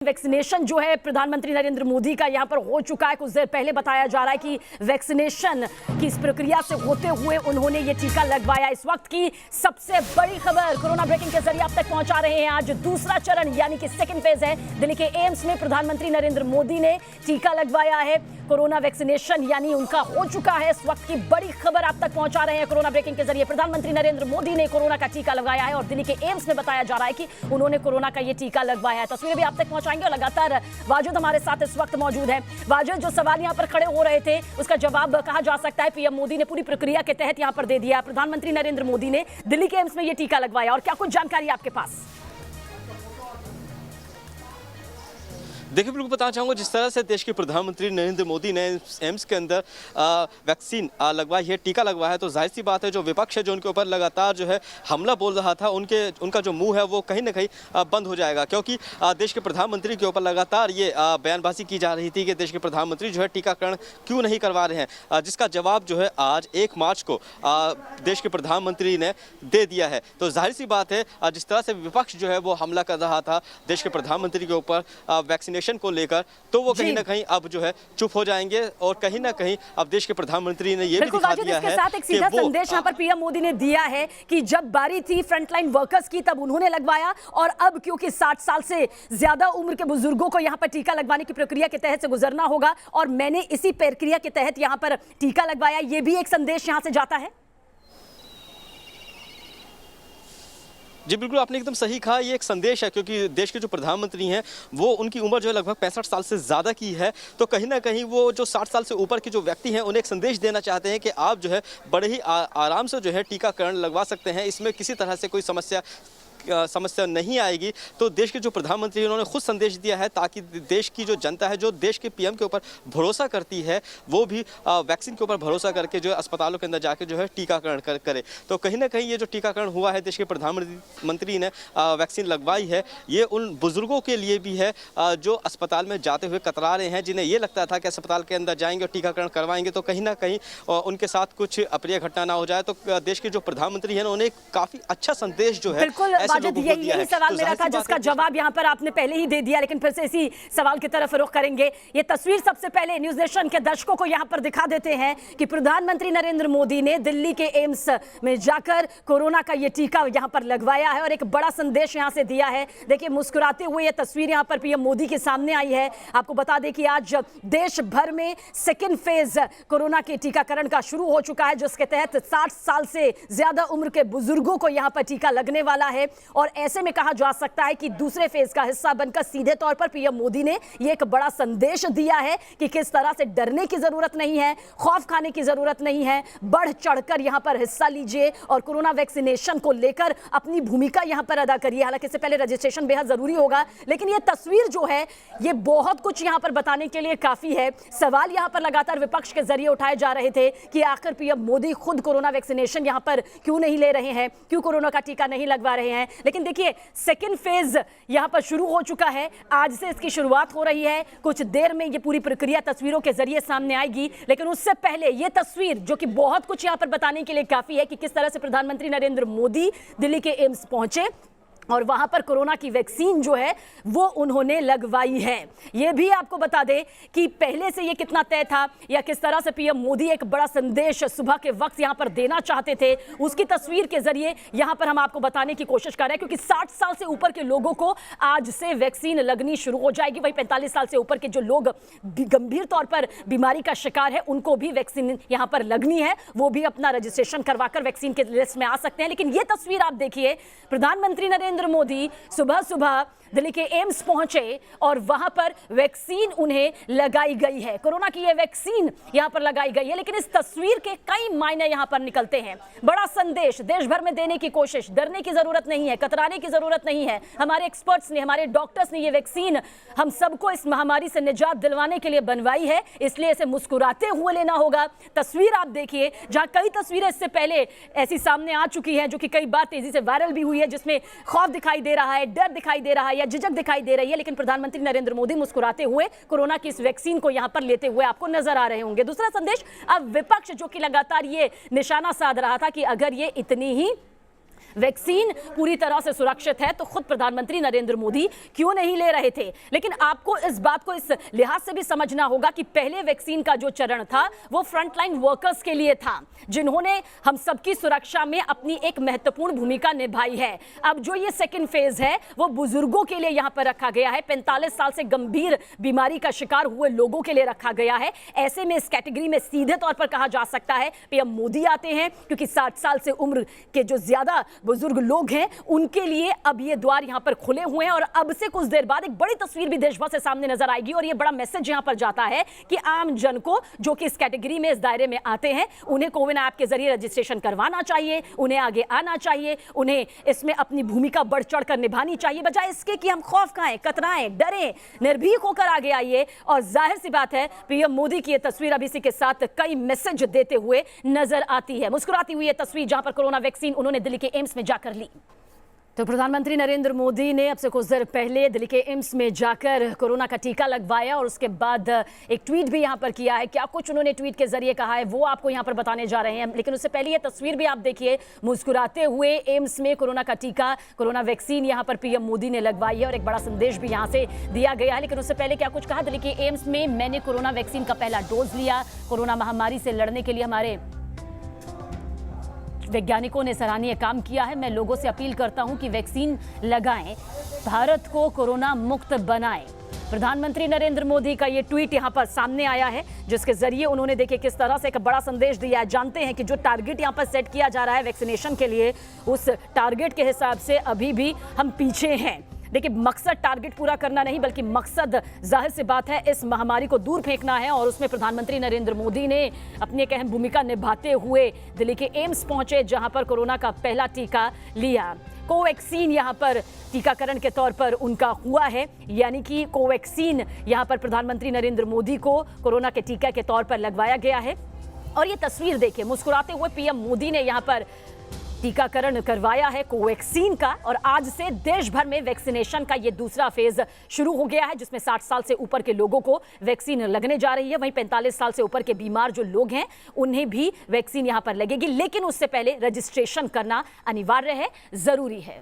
Vaccination जो है प्रधानमंत्री नरेंद्र मोदी का यहां पर हो चुका है। कुछ देर पहले बताया जा रहा है कि वैक्सीनेशन की इस प्रक्रिया से होते हुए उन्होंने ये टीका लगवाया। इस वक्त की सबसे बड़ी खबर कोरोना ब्रेकिंग के जरिए आप तक पहुंचा रहे हैं। आज दूसरा चरण यानी कि सेकंड फेज है। दिल्ली के एम्स में प्रधानमंत्री नरेंद्र मोदी ने टीका लगवाया है। कोरोना वैक्सीनेशन यानी उनका हो चुका है। इस वक्त की बड़ी खबर आप तक पहुंचा रहे हैं कोरोना ब्रेकिंग के जरिए। प्रधानमंत्री नरेंद्र मोदी ने कोरोना का टीका लगवाया है और दिल्ली के एम्स में बताया जा रहा है कि उन्होंने कोरोना का ये टीका लगवाया है। तस्वीरें भी आप तक पहुंचाएंगे और लगातार वाजिद हमारे साथ इस वक्त मौजूद है। वाजिद, जो सवाल यहां पर खड़े हो रहे थे उसका जवाब कहा जा सकता है पीएम मोदी ने पूरी प्रक्रिया के तहत यहां पर दे दिया। प्रधानमंत्री नरेंद्र मोदी ने दिल्ली के एम्स में ये टीका लगवाया और क्या कुछ जानकारी आपके पास? देखिए, बिल्कुल बताना चाहूँगा, जिस तरह से देश के प्रधानमंत्री नरेंद्र मोदी ने एम्स के अंदर वैक्सीन लगवाई है, टीका लगवाया है, तो जाहिर सी बात है जो विपक्ष है जो उनके ऊपर लगातार जो है हमला बोल रहा था, उनका जो मुंह है वो कहीं ना कहीं बंद हो जाएगा। क्योंकि देश के प्रधानमंत्री के ऊपर लगातार ये बयानबाजी की जा रही थी कि देश के प्रधानमंत्री जो है टीकाकरण क्यों नहीं करवा रहे हैं, जिसका जवाब जो है आज 1 मार्च को देश के प्रधानमंत्री ने दे दिया है। तो जाहिर सी बात है जिस तरह से विपक्ष जो है वो हमला कर रहा था देश के प्रधानमंत्री के ऊपर वैक्सीनेशन को लेकर, तो वो कहीं ना कहीं अब जो है चुप हो जाएंगे और कहीं ना कहीं अब देश के प्रधानमंत्री ने ये भी दिखा दिया है। साथ एक सीधा संदेश यहाँ पर पीएम मोदी ने दिया है कि जब बारी थी फ्रंटलाइन वर्कर्स की तब उन्होंने लगवाया और अब क्योंकि 60 साल से ज्यादा उम्र के बुजुर्गों को यहाँ पर टीका लगवाने की प्रक्रिया के तहत से गुजरना होगा और मैंने इसी प्रक्रिया के तहत यहाँ पर टीका लगवाया, ये भी एक संदेश यहाँ से जाता है। जी बिल्कुल, आपने एकदम सही कहा, ये एक संदेश है क्योंकि देश के जो प्रधानमंत्री हैं वो उनकी उम्र जो है लगभग 65 साल से ज़्यादा की है। तो कहीं ना कहीं वो जो 60 साल से ऊपर के जो व्यक्ति हैं उन्हें एक संदेश देना चाहते हैं कि आप जो है बड़े ही आराम से जो है टीकाकरण लगवा सकते हैं, इसमें किसी तरह से कोई समस्या नहीं आएगी। तो देश के जो प्रधानमंत्री उन्होंने खुद संदेश दिया है ताकि देश की जो जनता है जो देश के पीएम के ऊपर भरोसा करती है वो भी वैक्सीन के ऊपर भरोसा करके जो है अस्पतालों के अंदर जाके जो है टीकाकरण करे। तो कहीं ना कहीं ये जो टीकाकरण हुआ है, देश के प्रधानमंत्री ने वैक्सीन लगवाई है, ये उन बुजुर्गों के लिए भी है जो अस्पताल में जाते हुए कतरा रहे हैं, जिन्हें ये लगता था कि अस्पताल के अंदर जाएंगे और टीकाकरण करवाएंगे तो कहीं ना कहीं उनके साथ कुछ अप्रिय घटना ना हो जाए। तो देश के जो प्रधानमंत्री हैं उन्होंने काफी अच्छा संदेश जो है यही सवाल मेरा था जिसका जवाब यहां पर आपने पहले ही दे दिया, लेकिन फिर से इसी सवाल की तरफ रुख करेंगे। ये तस्वीर सबसे पहले न्यूज नेशन के दर्शकों को यहां पर दिखा देते हैं कि प्रधानमंत्री नरेंद्र मोदी ने दिल्ली के एम्स में जाकर कोरोना का ये टीका यहां पर लगवाया है और एक बड़ा संदेश यहां से दिया है। देखिए, मुस्कुराते हुए ये तस्वीर यहां पर पीएम मोदी के सामने आई है। आपको बता दें कि आज देश भर में सेकेंड फेज कोरोना के टीकाकरण का शुरू हो चुका है, जिसके तहत 60 साल से ज्यादा उम्र के बुजुर्गों को यहां पर टीका लगने वाला है और ऐसे में कहा जा सकता है कि दूसरे फेज का हिस्सा बनकर सीधे तौर पर पीएम मोदी ने यह एक बड़ा संदेश दिया है कि किस तरह से डरने की जरूरत नहीं है, खौफ खाने की जरूरत नहीं है, बढ़ चढ़कर यहां पर हिस्सा लीजिए और कोरोना वैक्सीनेशन को लेकर अपनी भूमिका यहां पर अदा करिए। हालांकि इससे पहले रजिस्ट्रेशन बेहद जरूरी होगा, लेकिन यह तस्वीर जो है यह बहुत कुछ यहां पर बताने के लिए काफी है। सवाल यहां पर लगातार विपक्ष के जरिए उठाए जा रहे थे कि आखिर पीएम मोदी खुद कोरोना वैक्सीनेशन यहां पर क्यों नहीं ले रहे हैं, क्यों कोरोना का टीका नहीं लगवा रहे हैं। लेकिन देखिए, सेकेंड फेज यहां पर शुरू हो चुका है, आज से इसकी शुरुआत हो रही है। कुछ देर में ये पूरी प्रक्रिया तस्वीरों के जरिए सामने आएगी, लेकिन उससे पहले ये तस्वीर जो कि बहुत कुछ यहां पर बताने के लिए काफी है कि किस तरह से प्रधानमंत्री नरेंद्र मोदी दिल्ली के एम्स पहुंचे और वहां पर कोरोना की वैक्सीन जो है वो उन्होंने लगवाई है। ये भी आपको बता दें कि पहले से ये कितना तय था या किस तरह से पीएम मोदी एक बड़ा संदेश सुबह के वक्त यहां पर देना चाहते थे, उसकी तस्वीर के जरिए यहां पर हम आपको बताने की कोशिश कर रहे हैं। क्योंकि 60 साल से ऊपर के लोगों को आज से वैक्सीन लगनी शुरू हो जाएगी। वही 45 साल से ऊपर के जो लोग गंभीर तौर पर बीमारी का शिकार है उनको भी वैक्सीन यहां पर लगनी है, वो भी अपना रजिस्ट्रेशन करवाकर वैक्सीन के लिस्ट में आ सकते हैं। लेकिन ये तस्वीर आप देखिए, प्रधानमंत्री नरेंद्र मोदी सुबह सुबह दिल्ली के एम्स पहुंचे और वहां पर वैक्सीन उन्हें लगाई गई है। कोरोना की यह वैक्सीन यहां पर लगाई गई है, लेकिन इस तस्वीर के कई मायने यहां पर निकलते हैं। बड़ा संदेश देश भर में देने की कोशिश, डरने की जरूरत नहीं है, कतराने की जरूरत नहीं है। हमारे एक्सपर्ट्स ने, हमारे डॉक्टर्स ने यह वैक्सीन हम सबको इस महामारी से निजात दिलवाने के लिए बनवाई है, इसलिए इसे मुस्कुराते हुए लेना होगा। तस्वीर आप देखिए, जहां कई तस्वीरें इससे पहले ऐसी सामने आ चुकी हैं जो कि कई बार तेजी से वायरल भी हुई है, जिसमें खौफ दिखाई दे रहा है, डर दिखाई दे रहा है या झिझक दिखाई दे रही है, लेकिन प्रधानमंत्री नरेंद्र मोदी मुस्कुराते हुए कोरोना की इस वैक्सीन को यहां पर लेते हुए आपको नजर आ रहे होंगे। दूसरा संदेश, अब विपक्ष जो कि लगातार ये निशाना साध रहा था कि अगर ये इतनी ही वैक्सीन पूरी तरह से सुरक्षित है तो खुद प्रधानमंत्री नरेंद्र मोदी क्यों नहीं ले रहे थे। लेकिन आपको इस बात को इस लिहाज से भी समझना होगा कि पहले वैक्सीन का जो चरण था वो फ्रंटलाइन वर्कर्स के लिए था, जिन्होंने हम सबकी सुरक्षा में अपनी एक महत्वपूर्ण भूमिका निभाई है। अब जो ये सेकंड फेज है वो बुजुर्गों के लिए यहां पर रखा गया है, 45 साल से गंभीर बीमारी का शिकार हुए लोगों के लिए रखा गया है। ऐसे में इस कैटेगरी में सीधे तौर पर कहा जा सकता है पीएम मोदी आते हैं, क्योंकि 60 साल से उम्र के जो ज्यादा बुजुर्ग लोग हैं उनके लिए अब ये द्वार यहां पर खुले हुए हैं। और अब से कुछ देर बाद एक बड़ी तस्वीर भी देश भर से सामने नजर आएगी और ये बड़ा मैसेज यहां पर जाता है कि आम जन को जो कि इस कैटेगरी में, इस दायरे में आते हैं, उन्हें कोविन ऐप के जरिए रजिस्ट्रेशन करवाना चाहिए, उन्हें आगे आना चाहिए, उन्हें इसमें अपनी भूमिका बढ़ चढ़ कर निभानी चाहिए, बजाय इसके कि हम खौफ खाएं, कतराएं, डरें। निर्भीक होकर आगे आइए। और जाहिर सी बात है पीएम मोदी की यह तस्वीर अब इसी के साथ कई मैसेज देते हुए नजर आती है। मुस्कुराती हुई यह तस्वीर जहां पर कोरोना वैक्सीन उन्होंने दिल्ली के एम्स में जाकर ली। तो प्रधानमंत्री नरेंद्र मोदी ने अब से कुछ देर पहले दिल्ली के एम्स में जाकर कोरोना का टीका लगवाया और उसके बाद एक ट्वीट भी यहां पर किया है। क्या कुछ उन्होंने ट्वीट के जरिए कहा है वो आपको यहां पर बताने जा रहे हैं, लेकिन उससे पहले ये तस्वीर भी आप देखिए। मुस्कुराते हुए एम्स में कोरोना का टीका, कोरोना वैक्सीन यहां पर पीएम मोदी ने लगवाई है और एक बड़ा संदेश भी यहां से दिया गया है। लेकिन उससे पहले क्या कुछ कहा, दिल्ली के एम्स में मैंने कोरोना वैक्सीन का पहला डोज लिया। कोरोना महामारी से लड़ने के लिए हमारे वैज्ञानिकों ने सराहनीय काम किया है। मैं लोगों से अपील करता हूं कि वैक्सीन लगाएं, भारत को कोरोना मुक्त बनाएं। प्रधानमंत्री नरेंद्र मोदी का ये ट्वीट यहां पर सामने आया है, जिसके जरिए उन्होंने देखिए किस तरह से एक बड़ा संदेश दिया है। जानते हैं कि जो टारगेट यहां पर सेट किया जा रहा है वैक्सीनेशन के लिए, उस टारगेट के हिसाब से अभी भी हम पीछे हैं। देखिए, मकसद टारगेट पूरा करना नहीं, बल्कि मकसद जाहिर सी बात है इस महामारी को दूर फेंकना है। और उसमें प्रधानमंत्री नरेंद्र मोदी ने अपनी एक अहम भूमिका निभाते हुए दिल्ली के एम्स पहुंचे, जहां पर कोरोना का पहला टीका लिया। कोवैक्सीन यहां पर टीकाकरण के तौर पर उनका हुआ है, यानी कि कोवैक्सीन यहां पर प्रधानमंत्री नरेंद्र मोदी को कोरोना के टीका के तौर पर लगवाया गया है। और ये तस्वीर देखिए, मुस्कुराते हुए पीएम मोदी ने यहां पर टीकाकरण करवाया है कोवैक्सीन का। और आज से देश भर में वैक्सीनेशन का ये दूसरा फेज शुरू हो गया है, जिसमें 60 साल से ऊपर के लोगों को वैक्सीन लगने जा रही है। वहीं 45 साल से ऊपर के बीमार जो लोग हैं उन्हें भी वैक्सीन यहां पर लगेगी, लेकिन उससे पहले रजिस्ट्रेशन करना अनिवार्य है, जरूरी है।